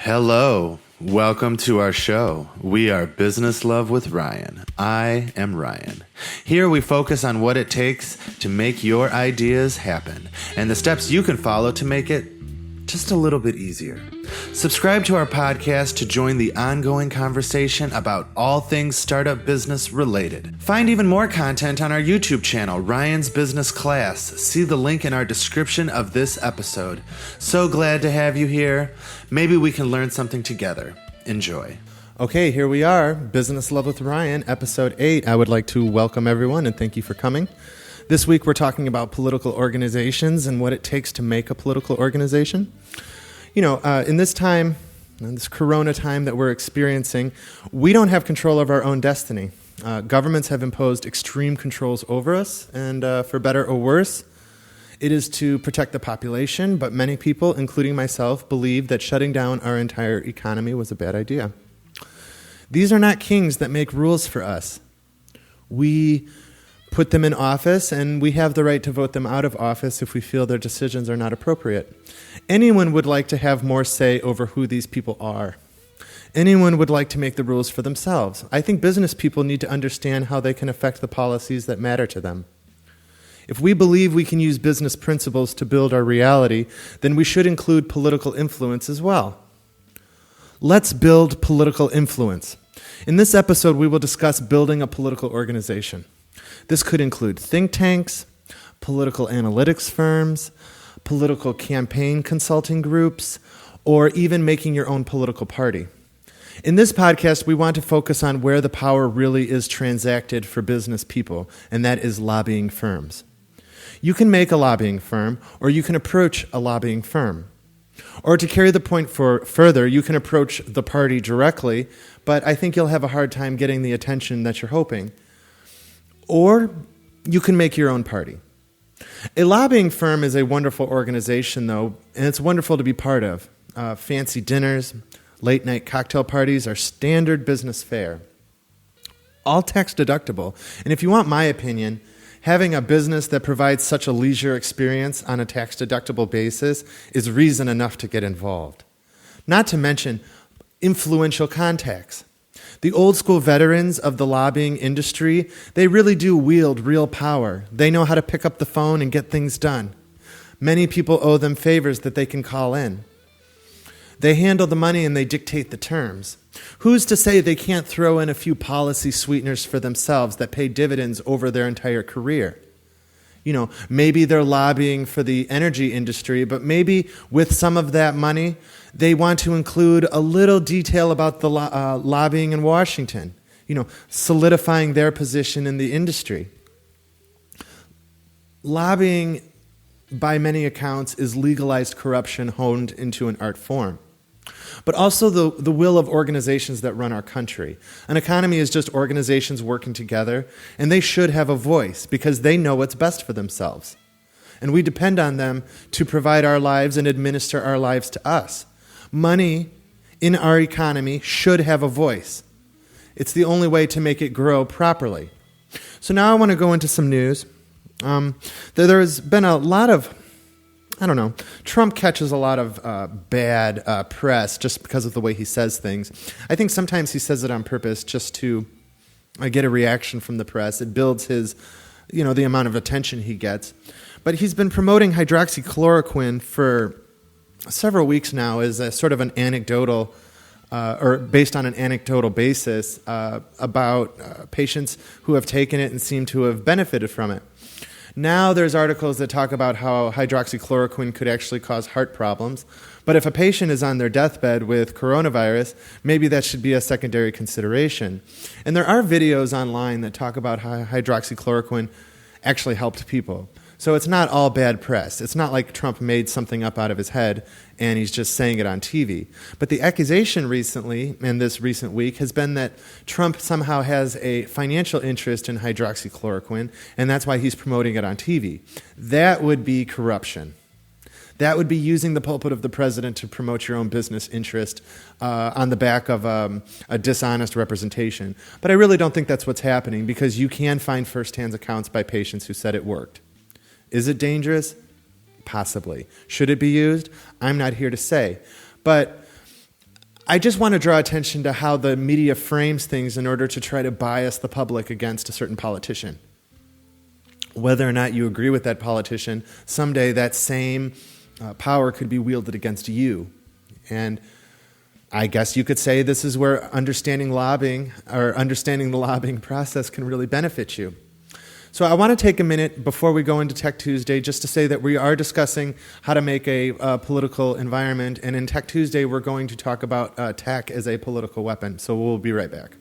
Hello, welcome to our show. We are Business Love with Ryan. I am Ryan. Here we focus on what it takes to make your ideas happen and the steps you can follow to make it just a little bit easier. Subscribe to our podcast to join the ongoing conversation about all things startup business related. Find even more content on our YouTube channel, Ryan's Business Class. See the link in our description of this episode. So glad to have you here. Maybe we can learn something together. Enjoy. Okay, here we are, Business Love with Ryan, episode 8. I would like to welcome everyone and thank you for coming. This week we're talking about political organizations and what it takes to make a political organization. You know, in this time, in this corona time that we're experiencing, we don't have control of our own destiny. Governments have imposed extreme controls over us, and for better or worse, it is to protect the population, but many people, including myself, believe that shutting down our entire economy was a bad idea. These are not kings that make rules for us. We put them in office, and we have the right to vote them out of office if we feel their decisions are not appropriate. Anyone would like to have more say over who these people are. Anyone would like to make the rules for themselves. I think business people need to understand how they can affect the policies that matter to them. If we believe we can use business principles to build our reality, then we should include political influence as well. Let's build political influence. In this episode, we will discuss building a political organization. This could include think tanks, political analytics firms, political campaign consulting groups, or even making your own political party. In this podcast, we want to focus on where the power really is transacted for business people, and that is lobbying firms. You can make a lobbying firm, or you can approach a lobbying firm. Or to carry the point further, you can approach the party directly, but I think you'll have a hard time getting the attention that you're hoping. Or you can make your own party. A lobbying firm is a wonderful organization, though, and it's wonderful to be part of. Fancy dinners, late-night cocktail parties are standard business fare. All tax-deductible. And if you want my opinion, having a business that provides such a leisure experience on a tax-deductible basis is reason enough to get involved. Not to mention influential contacts. The old-school veterans of the lobbying industry, they really do wield real power. They know how to pick up the phone and get things done. Many people owe them favors that they can call in. They handle the money and they dictate the terms. Who's to say they can't throw in a few policy sweeteners for themselves that pay dividends over their entire career? You know, maybe they're lobbying for the energy industry, but maybe with some of that money, they want to include a little detail about the lobbying in Washington, you know, solidifying their position in the industry. Lobbying, by many accounts, is legalized corruption honed into an art form. But also the will of organizations that run our country. An economy is just organizations working together, and they should have a voice because they know what's best for themselves. And we depend on them to provide our lives and administer our lives to us. Money in our economy should have a voice. It's the only way to make it grow properly. So now I want to go into some news. There's been a lot of Trump catches a lot of bad press just because of the way he says things. I think sometimes he says it on purpose just to get a reaction from the press. It builds his, the amount of attention he gets. But he's been promoting hydroxychloroquine for several weeks now as a sort of an anecdotal, or based on an anecdotal basis about patients who have taken it and seem to have benefited from it. Now there's articles that talk about how hydroxychloroquine could actually cause heart problems. But if a patient is on their deathbed with coronavirus, maybe that should be a secondary consideration. And there are videos online that talk about how hydroxychloroquine actually helped people. So it's not all bad press. It's not like Trump made something up out of his head and he's just saying it on TV. But the accusation recently, and this recent week, has been that Trump somehow has a financial interest in hydroxychloroquine, and that's why he's promoting it on TV. That would be corruption. That would be using the pulpit of the president to promote your own business interest on the back of a dishonest representation. But I really don't think that's what's happening because you can find firsthand accounts by patients who said it worked. Is it dangerous? Possibly. Should it be used? I'm not here to say. But I just want to draw attention to how the media frames things in order to try to bias the public against a certain politician. Whether or not you agree with that politician, someday that same power could be wielded against you. And I guess you could say this is where understanding lobbying or understanding the lobbying process can really benefit you. So I want to take a minute before we go into Tech Tuesday just to say that we are discussing how to make a political environment, and in Tech Tuesday we're going to talk about tech as a political weapon. So we'll be right back.